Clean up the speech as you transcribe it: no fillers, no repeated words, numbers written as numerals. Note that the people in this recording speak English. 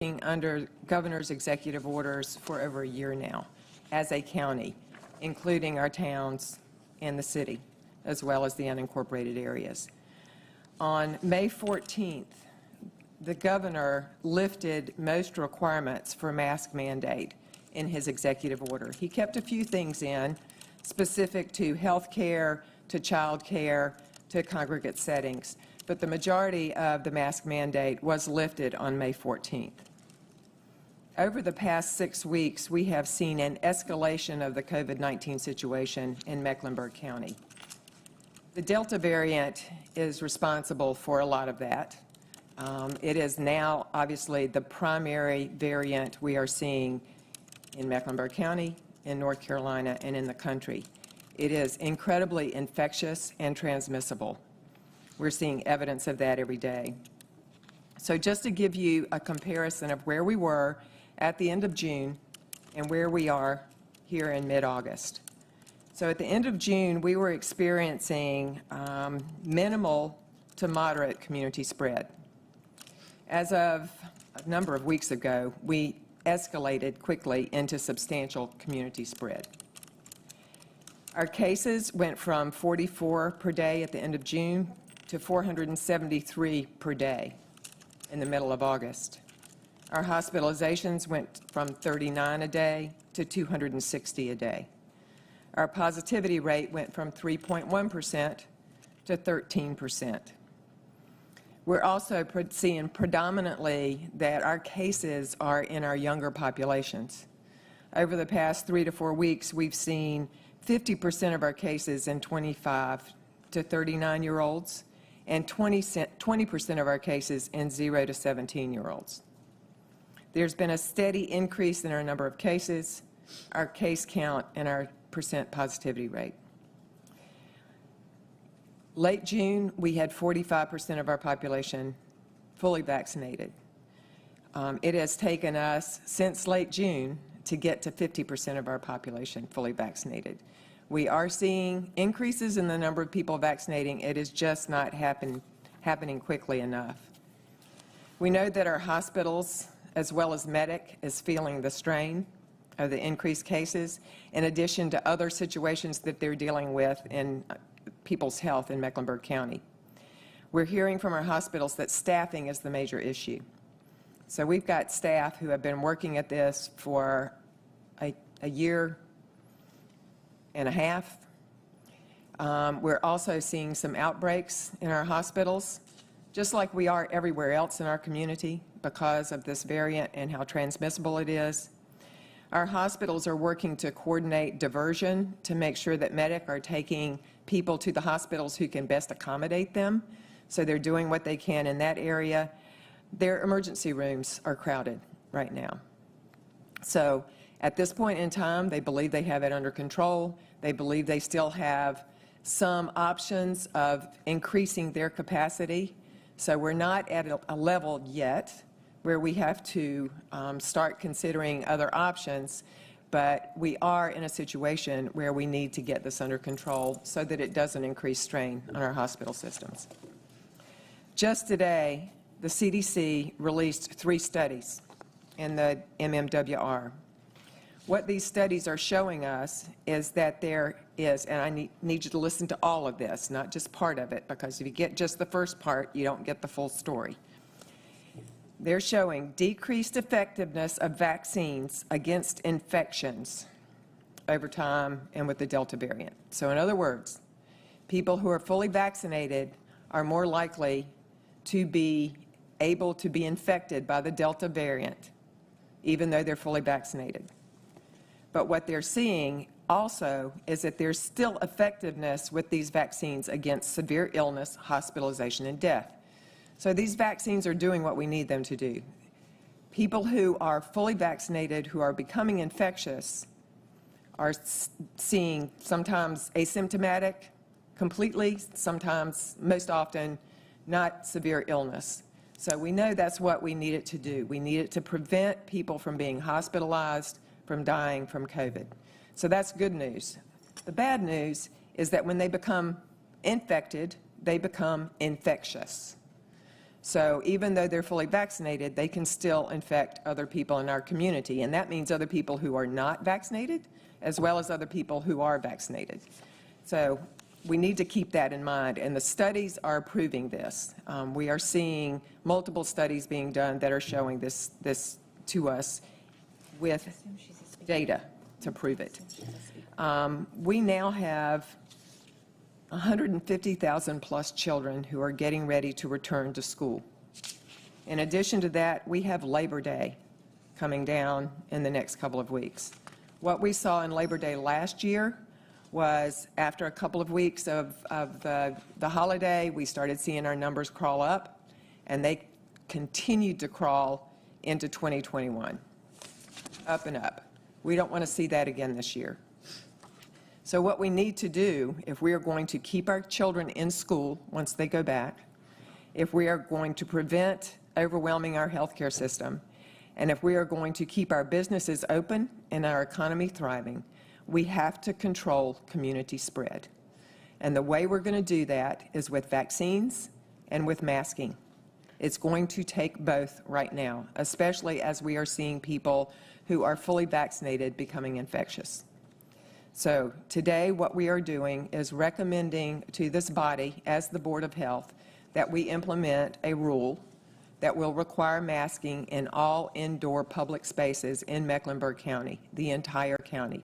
under governor's executive orders for over a year now as a county, including our towns and the city, as well as the unincorporated areas. On May 14th, the governor lifted most requirements for mask mandate in his executive order. He kept a few things in specific to health care, to child care, to congregate settings, but the majority of the mask mandate was lifted on May 14th. Over the past 6 weeks, we have seen an escalation of the COVID-19 situation in Mecklenburg County. The Delta variant is responsible for a lot of that. It is now obviously the primary variant we are seeing in Mecklenburg County, in North Carolina, and in the country. It is incredibly infectious and transmissible. We're seeing evidence of that every day. So just to give you a comparison of where we were at the end of June and where we are here in mid-August. So at the end of June, we were experiencing minimal to moderate community spread. As of a number of weeks ago, we escalated quickly into substantial community spread. Our cases went from 44 per day at the end of June to 473 per day in the middle of August. Our hospitalizations went from 39 a day to 260 a day. Our positivity rate went from 3.1% to 13%. We're also seeing predominantly that our cases are in our younger populations. Over the past 3 to 4 weeks, we've seen 50% of our cases in 25 to 39-year-olds and 20% of our cases in 0 to 17-year-olds. There's been a steady increase in our number of cases, our case count, and our percent positivity rate. Late June, we had 45% of our population fully vaccinated. It has taken us since late June to get to 50% of our population fully vaccinated. We are seeing increases in the number of people vaccinating. It is just not happening quickly enough. We know that our hospitals, as well as Meck, is feeling the strain of the increased cases, in addition to other situations that they're dealing with in people's health in Mecklenburg County. We're hearing from our hospitals that staffing is the major issue. So we've got staff who have been working at this for a year and a half. We're also seeing some outbreaks in our hospitals, just like we are everywhere else in our community because of this variant and how transmissible it is. Our hospitals are working to coordinate diversion to make sure that Meck are taking people to the hospitals who can best accommodate them. So they're doing what they can in that area. Their emergency rooms are crowded right now. So at this point in time, they believe they have it under control. They believe they still have some options of increasing their capacity. So we're not at a level yet where we have to start considering other options, but we are in a situation where we need to get this under control so that it doesn't increase strain on our hospital systems. Just today, the CDC released 3 studies in the MMWR. What these studies are showing us is that there is, and I need you to listen to all of this, not just part of it, because if you get just the first part, you don't get the full story. They're showing decreased effectiveness of vaccines against infections over time and with the Delta variant. So in other words, people who are fully vaccinated are more likely to be able to be infected by the Delta variant, even though they're fully vaccinated. But what they're seeing also is that there's still effectiveness with these vaccines against severe illness, hospitalization, and death. So these vaccines are doing what we need them to do. People who are fully vaccinated, who are becoming infectious, are seeing sometimes asymptomatic completely, sometimes, most often, not severe illness. So we know that's what we need it to do. We need it to prevent people from being hospitalized, from dying from COVID. So that's good news. The bad news is that when they become infected, they become infectious. So even though they're fully vaccinated, they can still infect other people in our community, and that means other people who are not vaccinated, as well as other people who are vaccinated. So we need to keep that in mind, and the studies are proving this. We are seeing multiple studies being done that are showing this to us with data to prove it. We now have 150,000 plus children who are getting ready to return to school. In addition to that, we have Labor Day coming down in the next couple of weeks. What we saw in Labor Day last year was after a couple of weeks of the holiday, we started seeing our numbers crawl up, and they continued to crawl into 2021, up and up. We don't want to see that again this year. So what we need to do, if we are going to keep our children in school once they go back, if we are going to prevent overwhelming our healthcare system, and if we are going to keep our businesses open and our economy thriving, we have to control community spread. And the way we're going to do that is with vaccines and with masking. It's going to take both right now, especially as we are seeing people who are fully vaccinated becoming infectious. So today what we are doing is recommending to this body, as the Board of Health, that we implement a rule that will require masking in all indoor public spaces in Mecklenburg County, the entire county.